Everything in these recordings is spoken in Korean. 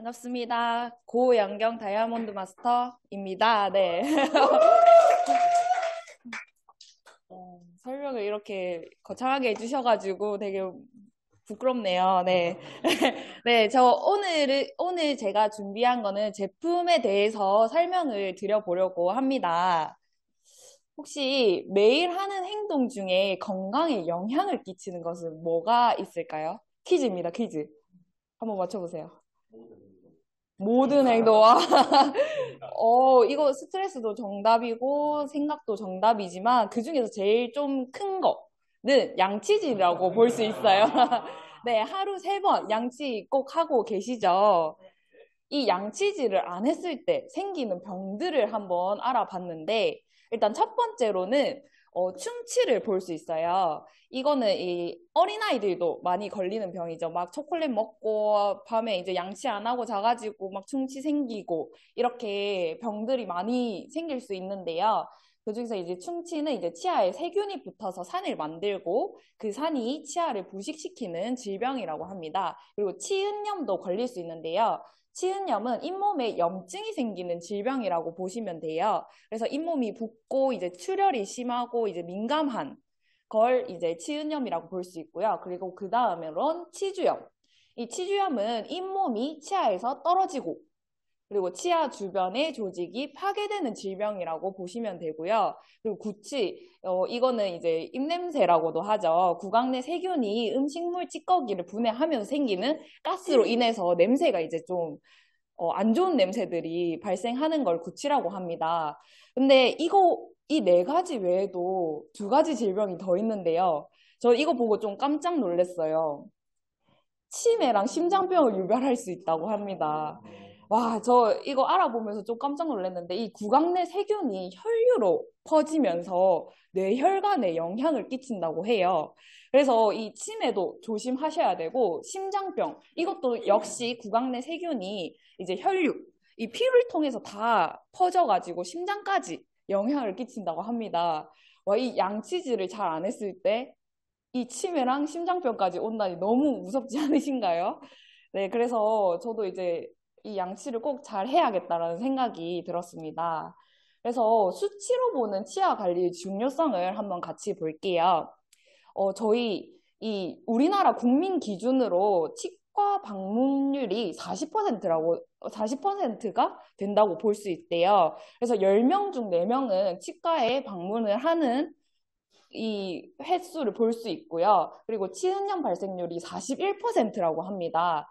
반갑습니다. 고양경 다이아몬드 마스터입니다. 네. 설명을 이렇게 거창하게 해주셔가지고 되게 부끄럽네요. 네. 네, 오늘 제가 준비한 거는 제품에 대해서 설명을 드려보려고 합니다. 혹시 매일 하는 행동 중에 건강에 영향을 끼치는 것은 뭐가 있을까요? 퀴즈입니다, 퀴즈. 한번 맞춰보세요. 모든 행동아. 이거 스트레스도 정답이고 생각도 정답이지만 그중에서 제일 좀 큰 거는 양치질이라고 볼 수 있어요. 네, 하루 3번 양치 꼭 하고 계시죠? 이 양치질을 안 했을 때 생기는 병들을 한번 알아봤는데 일단 첫 번째로는 충치를 볼 수 있어요. 이거는 이 어린아이들도 많이 걸리는 병이죠. 막 초콜릿 먹고 밤에 이제 양치 안 하고 자가지고 막 충치 생기고 이렇게 병들이 많이 생길 수 있는데요. 그중에서 이제 충치는 이제 치아에 세균이 붙어서 산을 만들고 그 산이 치아를 부식시키는 질병이라고 합니다. 그리고 치은염도 걸릴 수 있는데요. 치은염은 잇몸에 염증이 생기는 질병이라고 보시면 돼요. 그래서 잇몸이 붓고 이제 출혈이 심하고 이제 민감한 걸 이제 치은염이라고 볼 수 있고요. 그리고 그 다음에는 치주염. 이 치주염은 잇몸이 치아에서 떨어지고 그리고 치아 주변의 조직이 파괴되는 질병이라고 보시면 되고요. 그리고 구취, 이거는 이제 입냄새라고도 하죠. 구강 내 세균이 음식물 찌꺼기를 분해하면서 생기는 가스로 인해서 냄새가 이제 좀 안 좋은 냄새들이 발생하는 걸 구취라고 합니다. 근데 이 4가지 외에도 2가지 질병이 더 있는데요. 저 이거 보고 좀 깜짝 놀랐어요. 치매랑 심장병을 유발할 수 있다고 합니다. 와, 저 이거 알아보면서 좀 깜짝 놀랐는데 이 구강 내 세균이 혈류로 퍼지면서 뇌혈관에 영향을 끼친다고 해요. 그래서 이 치매도 조심하셔야 되고 심장병 이것도 역시 구강 내 세균이 이제 혈류 이 피를 통해서 다 퍼져가지고 심장까지 영향을 끼친다고 합니다. 와, 이 양치질을 잘 안 했을 때 이 치매랑 심장병까지 온다니 너무 무섭지 않으신가요? 네, 그래서 저도 이제 이 양치를 꼭 잘 해야겠다라는 생각이 들었습니다. 그래서 수치로 보는 치아 관리의 중요성을 한번 같이 볼게요. 저희 이 우리나라 국민 기준으로 치과 방문율이 40%가 된다고 볼 수 있대요. 그래서 10명 중 4명은 치과에 방문을 하는 이 횟수를 볼 수 있고요. 그리고 치은염 발생률이 41%라고 합니다.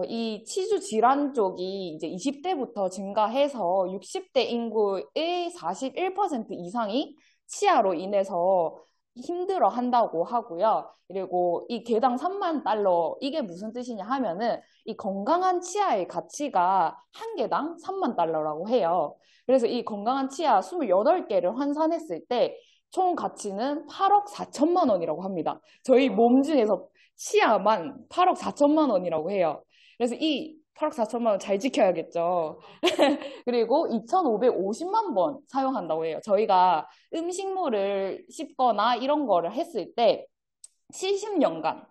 이 치주 질환 쪽이 이제 20대부터 증가해서 60대 인구의 41% 이상이 치아로 인해서 힘들어 한다고 하고요. 그리고 이 개당 3만 달러, 이게 무슨 뜻이냐 하면은 이 건강한 치아의 가치가 한 개당 3만 달러라고 해요. 그래서 이 건강한 치아 28개를 환산했을 때 총 가치는 8억 4천만 원이라고 합니다. 저희 몸 중에서 치아만 8억 4천만 원이라고 해요. 그래서 이 8억 4천만 원 잘 지켜야겠죠. 그리고 2,550만 번 사용한다고 해요. 저희가 음식물을 씹거나 이런 거를 했을 때 70년간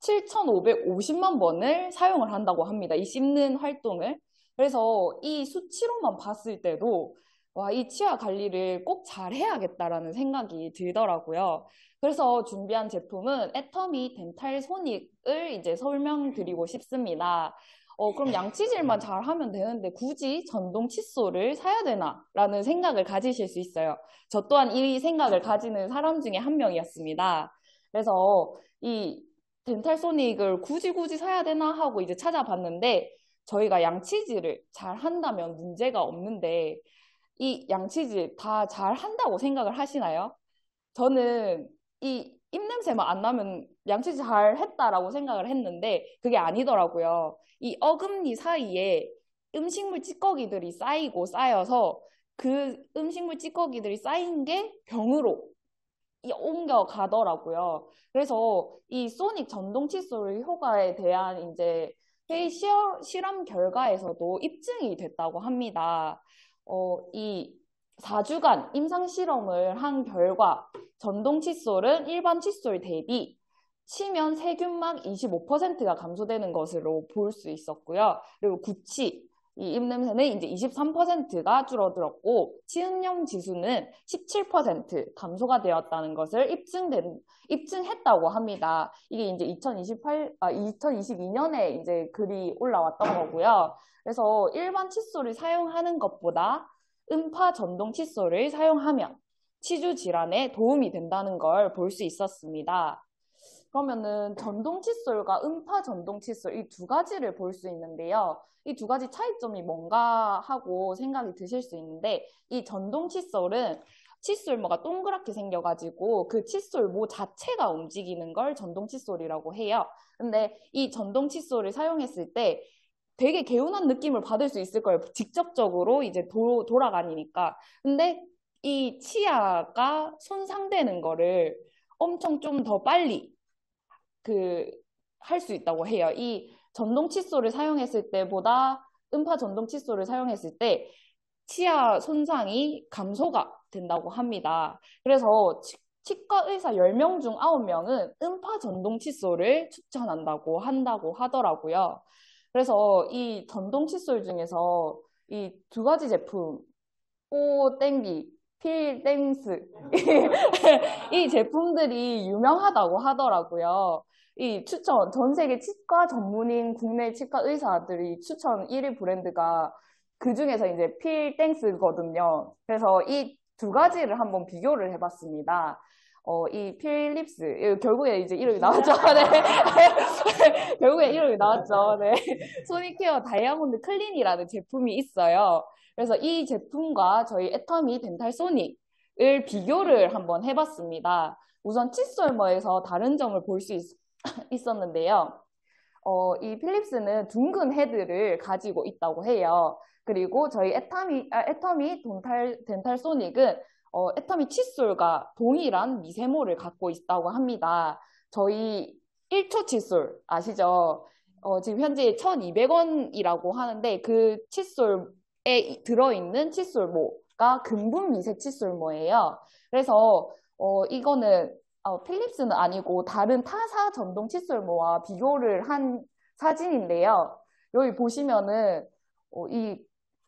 7,550만 번을 사용을 한다고 합니다. 이 씹는 활동을. 그래서 이 수치로만 봤을 때도 와, 이 치아 관리를 꼭 잘 해야겠다라는 생각이 들더라고요. 그래서 준비한 제품은 애터미 덴탈 소닉을 이제 설명드리고 싶습니다. 그럼 양치질만 잘 하면 되는데 굳이 전동 칫솔을 사야 되나? 라는 생각을 가지실 수 있어요. 저 또한 이 생각을 가지는 사람 중에 한 명이었습니다. 그래서 이 덴탈 소닉을 굳이 사야 되나 하고 이제 찾아봤는데 저희가 양치질을 잘 한다면 문제가 없는데 이 양치질 다 잘 한다고 생각을 하시나요? 저는 이 입냄새만 안 나면 양치질 잘 했다라고 생각을 했는데 그게 아니더라고요. 이 어금니 사이에 음식물 찌꺼기들이 쌓이고 쌓여서 그 음식물 찌꺼기들이 쌓인 게 병으로 옮겨가더라고요. 그래서 이 소닉 전동 칫솔 효과에 대한 이제 회의 실험 결과에서도 입증이 됐다고 합니다. 이 4주간 임상 실험을 한 결과 전동 칫솔은 일반 칫솔 대비 치면 세균막 25%가 감소되는 것으로 볼 수 있었고요. 그리고 구취, 이 입냄새는 이제 23%가 줄어들었고, 치은염 지수는 17% 감소가 되었다는 것을 입증했다고 합니다. 이게 이제 2022년에 이제 글이 올라왔던 거고요. 그래서 일반 칫솔을 사용하는 것보다 음파 전동 칫솔을 사용하면 치주 질환에 도움이 된다는 걸 볼 수 있었습니다. 그러면은 전동 칫솔과 음파 전동 칫솔 이 두 가지를 볼 수 있는데요. 이 두 가지 차이점이 뭔가 하고 생각이 드실 수 있는데 이 전동 칫솔은 칫솔모가 동그랗게 생겨가지고 그 칫솔모 자체가 움직이는 걸 전동 칫솔이라고 해요. 근데 이 전동 칫솔을 사용했을 때 되게 개운한 느낌을 받을 수 있을 거예요. 직접적으로 이제 돌아가니까. 근데 이 치아가 손상되는 거를 엄청 좀 더 빨리 할 수 있다고 해요. 이 전동 칫솔을 사용했을 때보다 음파 전동 칫솔을 사용했을 때 치아 손상이 감소가 된다고 합니다. 그래서 치과 의사 10명 중 9명은 음파 전동 칫솔을 추천한다고 하더라고요. 그래서 이 전동 칫솔 중에서 이 두 가지 제품, 뽀땡기, 필땡스 이 제품들이 유명하다고 하더라고요. 전 세계 치과 전문인 국내 치과 의사들이 추천 1위 브랜드가 그 중에서 이제 필땡스거든요. 그래서 이 두 가지를 한번 비교를 해봤습니다. 이 필립스, 결국에 이제 이름이 나왔죠. 네. 결국에 이름이 나왔죠. 네. 소니케어 다이아몬드 클린이라는 제품이 있어요. 그래서 이 제품과 저희 애터미 덴탈 소닉을 비교를 한번 해봤습니다. 우선 칫솔모에서 다른 점을 볼 수 있었는데요. 이 필립스는 둥근 헤드를 가지고 있다고 해요. 그리고 저희 애터미 덴탈 소닉은 애터미 칫솔과 동일한 미세모를 갖고 있다고 합니다. 저희 1초 칫솔 아시죠? 지금 현재 1,200원이라고 하는데 그 칫솔에 들어있는 칫솔모가 근분 미세 칫솔모예요. 그래서 이거는 필립스는 아니고 다른 타사 전동 칫솔모와 비교를 한 사진인데요. 여기 보시면은 이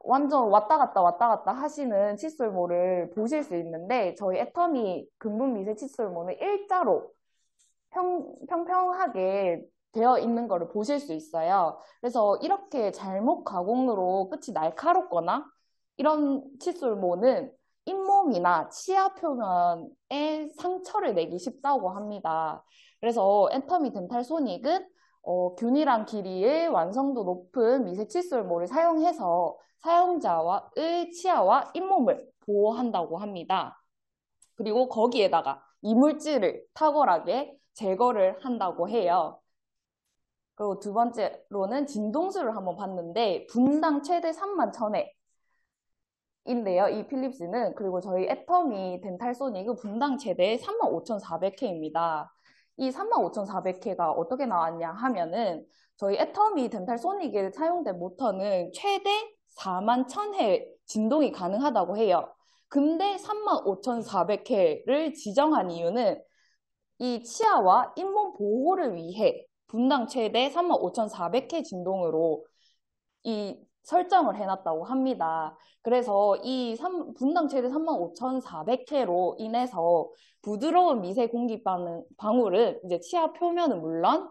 완전 왔다 갔다 하시는 칫솔모를 보실 수 있는데 저희 애터미 근분 미세 칫솔모는 일자로 평평하게 되어 있는 거를 보실 수 있어요. 그래서 이렇게 잘못 가공으로 끝이 날카롭거나 이런 칫솔모는 잇몸이나 치아 표면에 상처를 내기 쉽다고 합니다. 그래서 애터미 덴탈 소닉은 균일한 길이의 완성도 높은 미세 칫솔모를 사용해서 사용자의 치아와 잇몸을 보호한다고 합니다. 그리고 거기에다가 이물질을 탁월하게 제거를 한다고 해요. 그리고 두 번째로는 진동수를 한번 봤는데 분당 최대 31,000회 인데요. 이 필립스는 그리고 저희 애터미 덴탈 소닉은 분당 최대 35,400회입니다. 이 35,400회가 어떻게 나왔냐 하면은 저희 애터미 덴탈 소닉에 사용된 모터는 최대 41,000회 진동이 가능하다고 해요. 근데 35,400회를 지정한 이유는 이 치아와 잇몸 보호를 위해 분당 최대 35,400회 진동으로 이 설정을 해놨다고 합니다. 그래서 분당 최대 35,400회로 인해서 부드러운 미세 공기 방울은 이제 치아 표면은 물론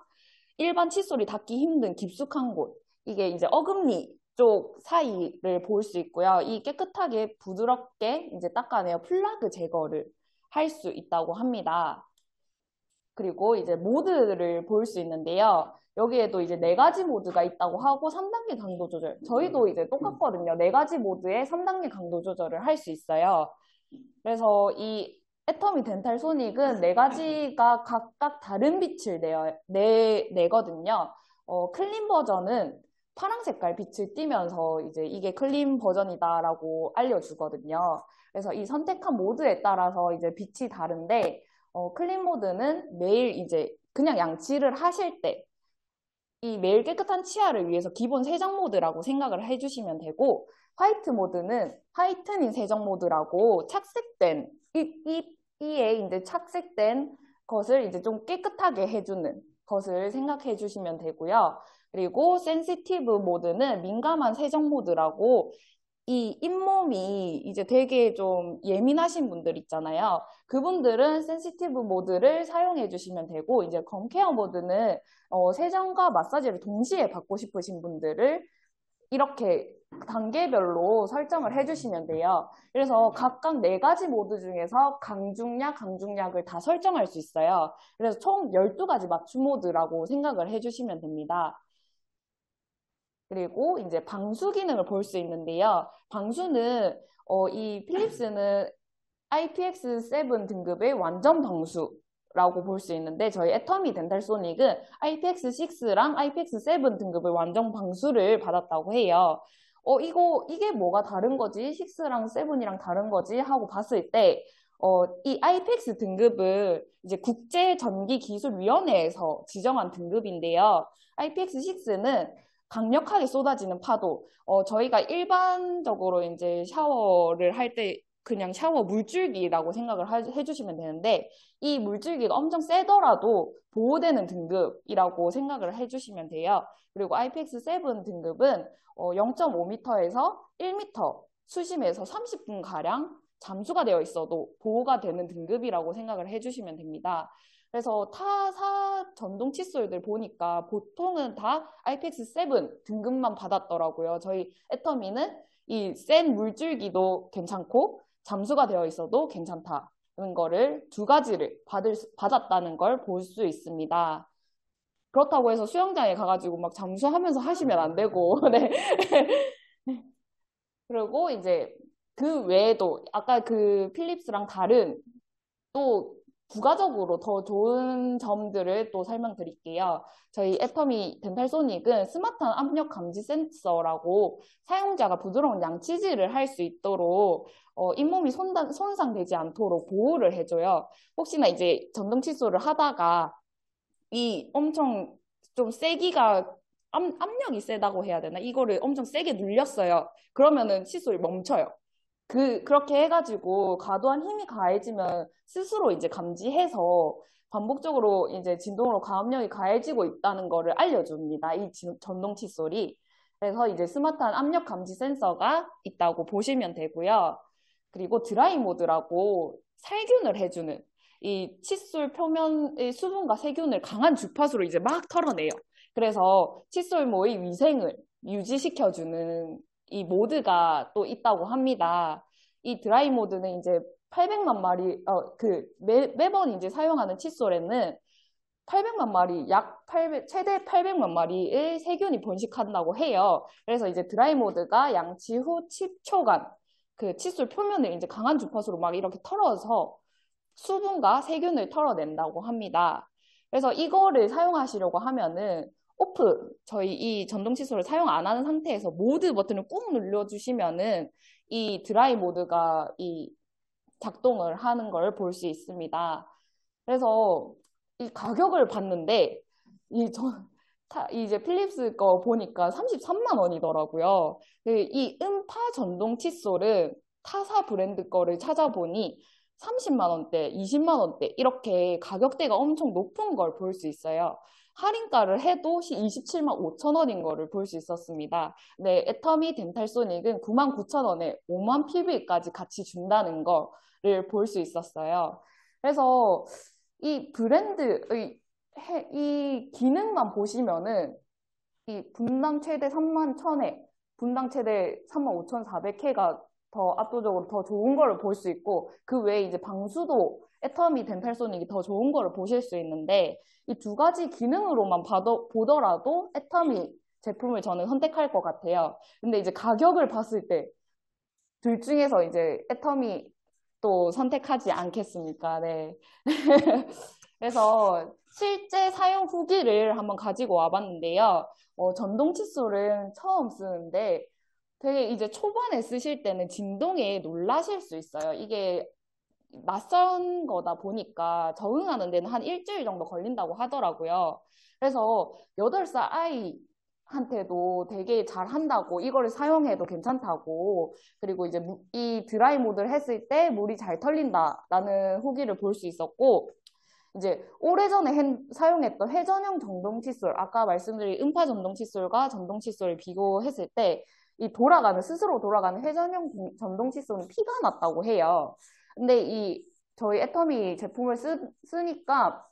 일반 칫솔이 닿기 힘든 깊숙한 곳, 이게 이제 어금니 쪽 사이를 볼 수 있고요. 이 깨끗하게 부드럽게 이제 닦아내어 플라그 제거를 할 수 있다고 합니다. 그리고 이제 모드를 볼 수 있는데요. 여기에도 이제 4가지 모드가 있다고 하고 3단계 강도 조절. 저희도 이제 똑같거든요. 4가지 모드에 3단계 강도 조절을 할 수 있어요. 그래서 이 애터미 덴탈 소닉은 4가지가 각각 다른 빛을 내거든요. 클린 버전은 파란 색깔 빛을 띠면서 이제 이게 클린 버전이다라고 알려주거든요. 그래서 이 선택한 모드에 따라서 이제 빛이 다른데, 클린 모드는 매일 이제 그냥 양치를 하실 때 이 매일 깨끗한 치아를 위해서 기본 세정 모드라고 생각을 해주시면 되고, 화이트 모드는 화이트닝 세정 모드라고 착색된 이에 이제 착색된 것을 이제 좀 깨끗하게 해주는 것을 생각해 주시면 되고요. 그리고 센시티브 모드는 민감한 세정 모드라고 이 잇몸이 이제 되게 좀 예민하신 분들 있잖아요. 그분들은 센시티브 모드를 사용해 주시면 되고, 이제 검케어 모드는 세정과 마사지를 동시에 받고 싶으신 분들을 이렇게 단계별로 설정을 해주시면 돼요. 그래서 각각 네 가지 모드 중에서 강중약, 강중약을 다 설정할 수 있어요. 그래서 총 12가지 맞춤 모드라고 생각을 해주시면 됩니다. 그리고 이제 방수 기능을 볼 수 있는데요. 방수는 이 필립스는 IPX7 등급의 완전 방수라고 볼 수 있는데 저희 애터미 덴탈 소닉은 IPX6랑 IPX7 등급의 완전 방수를 받았다고 해요. 이게 뭐가 다른 거지? 6랑 7이랑 다른 거지? 하고 봤을 때, 이 IPX 등급은 이제 국제전기기술위원회에서 지정한 등급인데요. IPX6는 강력하게 쏟아지는 파도. 저희가 일반적으로 이제 샤워를 할 때 그냥 샤워 물줄기라고 생각을 해주시면 되는데, 이 물줄기가 엄청 세더라도 보호되는 등급이라고 생각을 해주시면 돼요. 그리고 IPX7 등급은 0.5m에서 1m 수심에서 30분가량 잠수가 되어 있어도 보호가 되는 등급이라고 생각을 해주시면 됩니다. 그래서 타사 전동 칫솔들 보니까 보통은 다 IPX7 등급만 받았더라고요. 저희 애터미는 이 센 물줄기도 괜찮고 잠수가 되어 있어도 괜찮다는 거를 두 가지를 받았다는 걸 볼 수 있습니다. 그렇다고 해서 수영장에 가가지고 막 잠수하면서 하시면 안 되고, 네. 그리고 이제 그 외에도 아까 그 필립스랑 다른 또 부가적으로 더 좋은 점들을 또 설명드릴게요. 저희 애터미 덴탈소닉은 스마트한 압력 감지 센서라고 사용자가 부드러운 양치질을 할 수 있도록 잇몸이 손상되지 않도록 보호를 해줘요. 혹시나 이제 전동 칫솔을 하다가 이 엄청 좀 세기가 압력이 세다고 해야 되나? 이거를 엄청 세게 눌렸어요. 그러면은 칫솔이 멈춰요. 그렇게 해가지고 과도한 힘이 가해지면 스스로 이제 감지해서 반복적으로 이제 진동으로 가압력이 가해지고 있다는 거를 알려줍니다. 이 전동 칫솔이. 그래서 이제 스마트한 압력 감지 센서가 있다고 보시면 되고요. 그리고 드라이 모드라고 살균을 해주는 이 칫솔 표면의 수분과 세균을 강한 주파수로 이제 막 털어내요. 그래서 칫솔모의 위생을 유지시켜주는 이 모드가 또 있다고 합니다. 이 드라이 모드는 이제 800만 마리, 매번 이제 사용하는 칫솔에는 800만 마리, 최대 800만 마리의 세균이 번식한다고 해요. 그래서 이제 드라이 모드가 양치 후 10초간 그 칫솔 표면을 이제 강한 주파수로 막 이렇게 털어서 수분과 세균을 털어낸다고 합니다. 그래서 이거를 사용하시려고 하면은 저희 이 전동 칫솔을 사용 안 하는 상태에서 모드 버튼을 꾹 눌러주시면은 이 드라이 모드가 이 작동을 하는 걸 볼 수 있습니다. 그래서 이 가격을 봤는데 이제 필립스 거 보니까 33만 원이더라고요. 이 음파 전동 칫솔은 타사 브랜드 거를 찾아보니 30만 원대, 20만 원대 이렇게 가격대가 엄청 높은 걸 볼 수 있어요. 할인가를 해도 27만 5천 원인 거를 볼 수 있었습니다. 네, 애터미 덴탈소닉은 9만 9천 원에 5만 PV까지 같이 준다는 거를 볼 수 있었어요. 그래서 이 브랜드의 이 기능만 보시면은 이 분당 최대 3만 1,000회, 분당 최대 3만 5,400회가 더 압도적으로 더 좋은 거를 볼 수 있고 그 외에 이제 방수도 애터미 덴탈소닉이 더 좋은 거를 보실 수 있는데 이 두 가지 기능으로만 보더라도 애터미 제품을 저는 선택할 것 같아요. 근데 이제 가격을 봤을 때 둘 중에서 이제 애터미 또 선택하지 않겠습니까? 네. 그래서 실제 사용 후기를 한번 가지고 와봤는데요. 전동 칫솔은 처음 쓰는데 되게 이제 초반에 쓰실 때는 진동에 놀라실 수 있어요. 이게 낯선 거다 보니까 적응하는 데는 한 일주일 정도 걸린다고 하더라고요. 그래서 8살 아이한테도 되게 잘 한다고, 이거를 사용해도 괜찮다고, 그리고 이제 이 드라이 모드를 했을 때 물이 잘 털린다라는 후기를 볼 수 있었고, 이제 오래전에 사용했던 회전형 전동 칫솔, 아까 말씀드린 음파 전동 칫솔과 전동 칫솔을 비교했을 때 이 스스로 돌아가는 회전형 전동 칫솔은 피가 났다고 해요. 근데 이 저희 애터미 제품을 쓰니까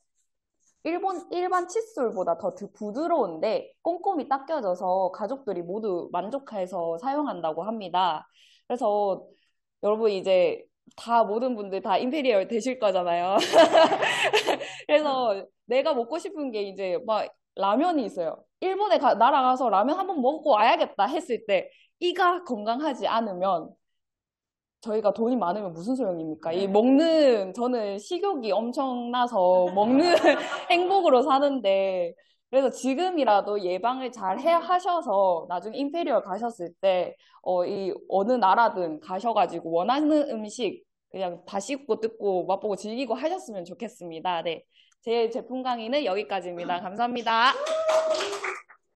일반 칫솔보다 더 부드러운데 꼼꼼히 닦여져서 가족들이 모두 만족해서 사용한다고 합니다. 그래서 여러분 이제 다 모든 분들 다 임페리얼 되실 거잖아요. 그래서 내가 먹고 싶은 게 이제 막 라면이 있어요. 일본에 날아가서 라면 한번 먹고 와야겠다 했을 때 이가 건강하지 않으면 저희가 돈이 많으면 무슨 소용입니까? 저는 식욕이 엄청나서 먹는 행복으로 사는데, 그래서 지금이라도 예방을 잘 하셔서 나중에 임페리얼 가셨을 때, 어느 나라든 가셔가지고 원하는 음식 그냥 다 씹고 뜯고 맛보고 즐기고 하셨으면 좋겠습니다. 네. 제 제품 강의는 여기까지입니다. 감사합니다.